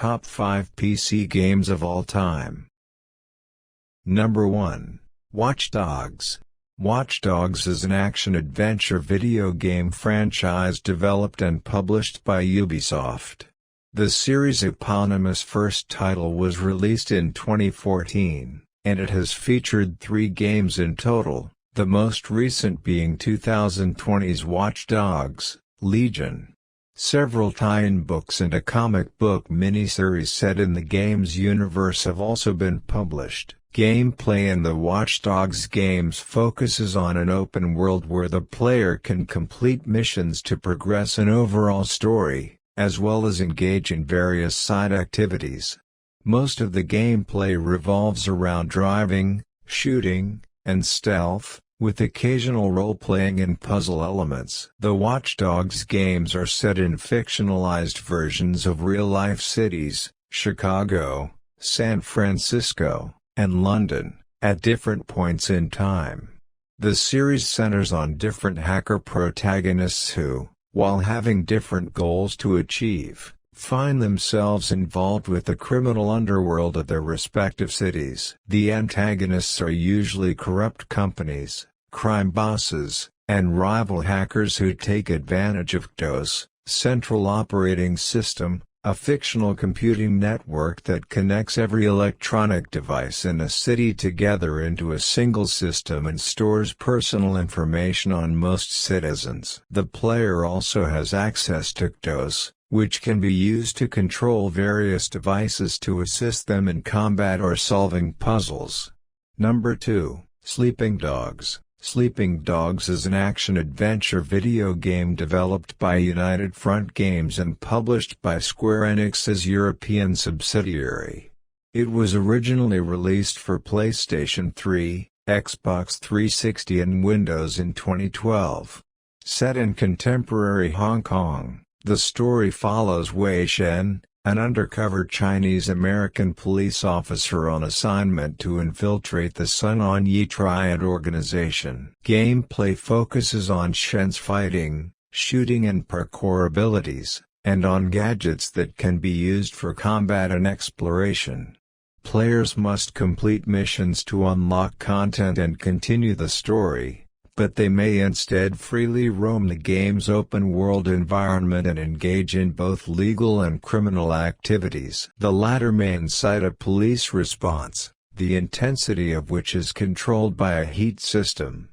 Top 5 PC Games of All Time. Number 1. Watch Dogs. Watch Dogs is an action-adventure video game franchise developed and published by Ubisoft. The series' eponymous first title was released in 2014, and it has featured 3 games in total, the most recent being 2020's Watch Dogs: Legion. Several tie-in books and a comic book miniseries set in the game's universe have also been published. Gameplay in the Watch Dogs games focuses on an open world where the player can complete missions to progress an overall story, as well as engage in various side activities. Most of the gameplay revolves around driving, shooting, and stealth, with occasional role-playing and puzzle elements. The Watch Dogs games are set in fictionalized versions of real-life cities, Chicago, San Francisco, and London, at different points in time. The series centers on different hacker protagonists who, while having different goals to achieve, find themselves involved with the criminal underworld of their respective cities. The antagonists are usually corrupt companies, crime bosses, and rival hackers who take advantage of CTOS, Central Operating System, a fictional computing network that connects every electronic device in a city together into a single system and stores personal information on most citizens. The player also has access to CTOS, which can be used to control various devices to assist them in combat or solving puzzles. Number 2. Sleeping Dogs. Sleeping Dogs is an action-adventure video game developed by United Front Games and published by Square Enix's European subsidiary. It was originally released for PlayStation 3, Xbox 360 and Windows in 2012. Set in contemporary Hong Kong, the story follows Wei Shen, an undercover Chinese-American police officer on assignment to infiltrate the Sun On Yi Triad organization. Gameplay focuses on Shen's fighting, shooting and parkour abilities, and on gadgets that can be used for combat and exploration. Players must complete missions to unlock content and continue the story, but they may instead freely roam the game's open-world environment and engage in both legal and criminal activities. The latter may incite a police response, the intensity of which is controlled by a heat system.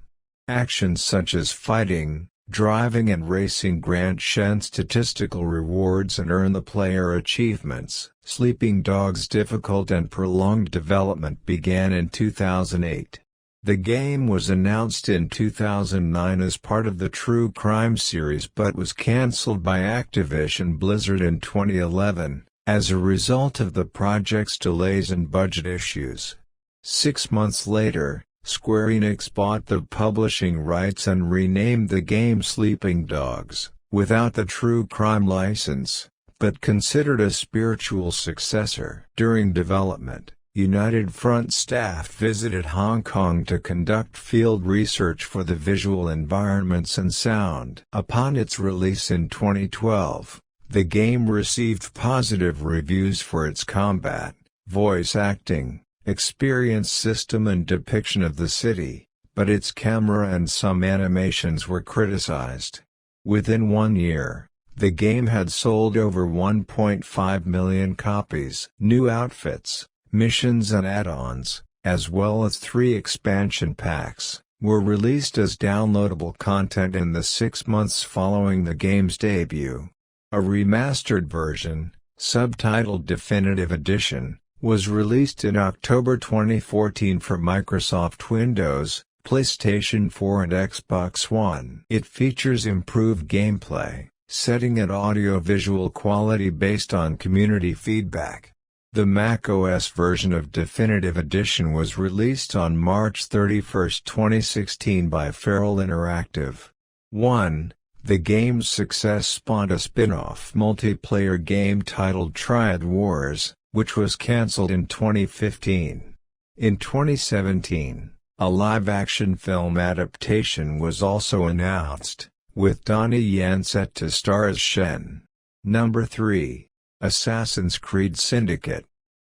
Actions such as fighting, driving and racing grant Shen statistical rewards and earn the player achievements. Sleeping Dogs' difficult and prolonged development began in 2008. The game was announced in 2009 as part of the True Crime series but was cancelled by Activision Blizzard in 2011, as a result of the project's delays and budget issues. 6 months later, Square Enix bought the publishing rights and renamed the game Sleeping Dogs, without the True Crime license, but considered a spiritual successor. During development, United Front staff visited Hong Kong to conduct field research for the visual environments and sound. Upon its release in 2012, the game received positive reviews for its combat, voice acting, experience system and depiction of the city, but its camera and some animations were criticized. Within 1 year, the game had sold over 1.5 million copies. New outfits, missions and add-ons, as well as 3 expansion packs, were released as downloadable content in the 6 months following the game's debut. A remastered version, subtitled Definitive Edition, was released in October 2014 for Microsoft Windows, PlayStation 4 and Xbox One. It features improved gameplay, setting and audio-visual quality based on community feedback. The macOS version of Definitive Edition was released on March 31, 2016 by Feral Interactive. 1. The game's success spawned a spin-off multiplayer game titled Triad Wars, which was cancelled in 2015. In 2017, a live-action film adaptation was also announced, with Donnie Yen set to star as Shen. Number 3. Assassin's Creed Syndicate.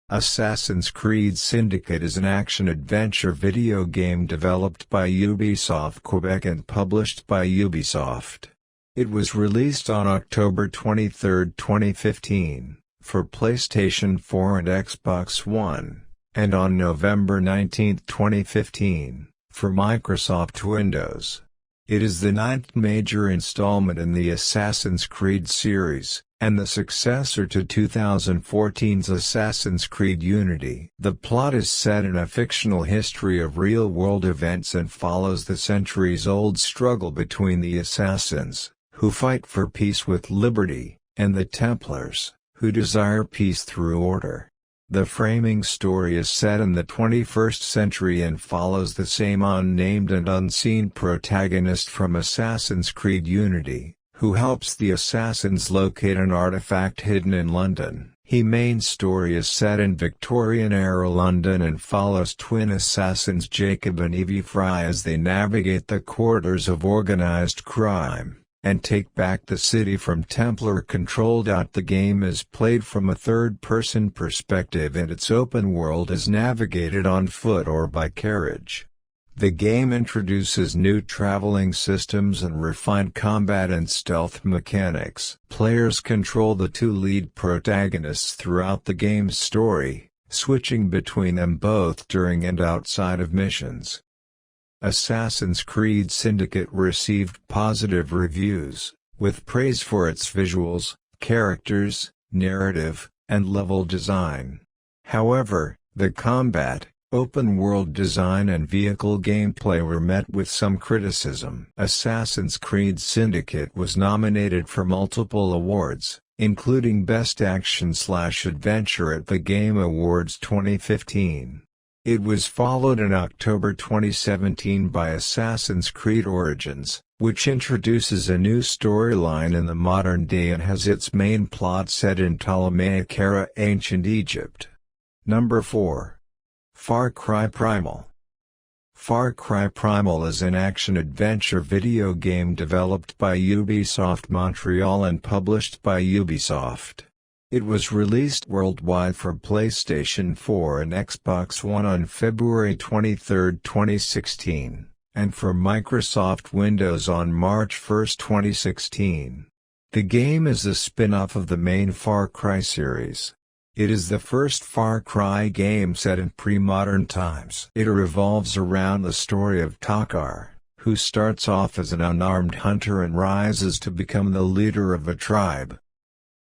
Assassin's Creed Syndicate is an action-adventure video game developed by Ubisoft Quebec and published by Ubisoft. It was released on October 23, 2015, for PlayStation 4 and Xbox One, and on November 19, 2015, for Microsoft Windows. It is the ninth major installment in the Assassin's Creed series, and the successor to 2014's Assassin's Creed Unity. The plot is set in a fictional history of real-world events and follows the centuries-old struggle between the assassins, who fight for peace with liberty, and the Templars, who desire peace through order. The framing story is set in the 21st century and follows the same unnamed and unseen protagonist from Assassin's Creed Unity, who helps the assassins locate an artifact hidden in London. The main story is set in Victorian-era London and follows twin assassins Jacob and Evie Fry as they navigate the corridors of organized crime and take back the city from Templar control. The game is played from a third-person perspective and its open world is navigated on foot or by carriage. The game introduces new traveling systems and refined combat and stealth mechanics. Players control the two lead protagonists throughout the game's story, switching between them both during and outside of missions. Assassin's Creed Syndicate received positive reviews, with praise for its visuals, characters, narrative, and level design. However, the combat, open-world design and vehicle gameplay were met with some criticism. Assassin's Creed Syndicate was nominated for multiple awards, including Best Action/Adventure at the Game Awards 2015. It was followed in October 2017 by Assassin's Creed Origins, which introduces a new storyline in the modern day and has its main plot set in Ptolemaic-era ancient Egypt. Number 4. Far Cry Primal. Far Cry Primal is an action-adventure video game developed by Ubisoft Montreal and published by Ubisoft. It was released worldwide for PlayStation 4 and Xbox One on February 23, 2016, and for Microsoft Windows on March 1, 2016. The game is a spin-off of the main Far Cry series. It is the first Far Cry game set in pre-modern times. It revolves around the story of Takar, who starts off as an unarmed hunter and rises to become the leader of a tribe.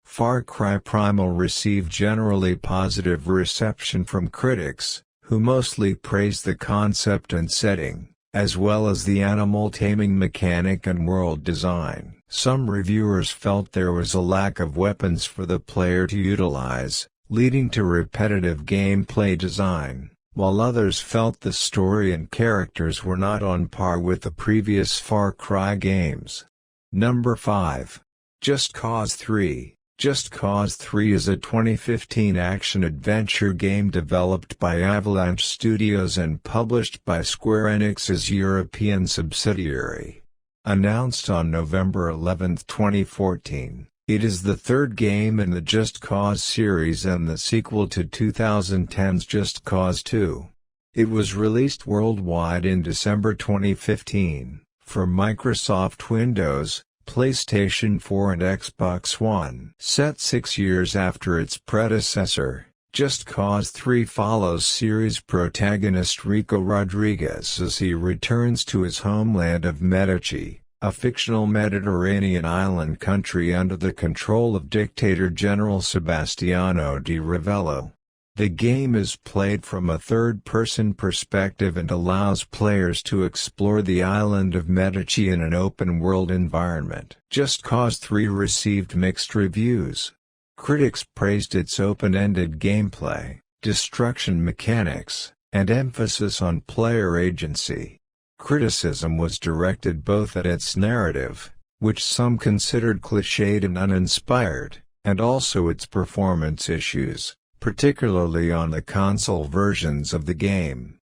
Far Cry Primal received generally positive reception from critics, who mostly praised the concept and setting, as well as the animal taming mechanic and world design. Some reviewers felt there was a lack of weapons for the player to utilize, leading to repetitive gameplay design, while others felt the story and characters were not on par with the previous Far Cry games. Number 5. Just Cause 3. Just Cause 3 is a 2015 action-adventure game developed by Avalanche Studios and published by Square Enix's European subsidiary. Announced on November 11, 2014, it is the third game in the Just Cause series and the sequel to 2010's Just Cause 2. It was released worldwide in December 2015, for Microsoft Windows, PlayStation 4 and Xbox One. Set 6 years after its predecessor, Just Cause 3 follows series protagonist Rico Rodriguez as he returns to his homeland of Medici, a fictional Mediterranean island country under the control of dictator General Sebastiano di Ravello. The game is played from a third-person perspective and allows players to explore the island of Medici in an open-world environment. Just Cause 3 received mixed reviews. Critics praised its open-ended gameplay, destruction mechanics, and emphasis on player agency. Criticism was directed both at its narrative, which some considered cliched and uninspired, and also its performance issues, particularly on the console versions of the game.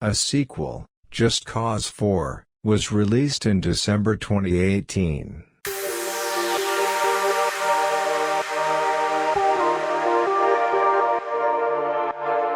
A sequel, Just Cause 4, was released in December 2018.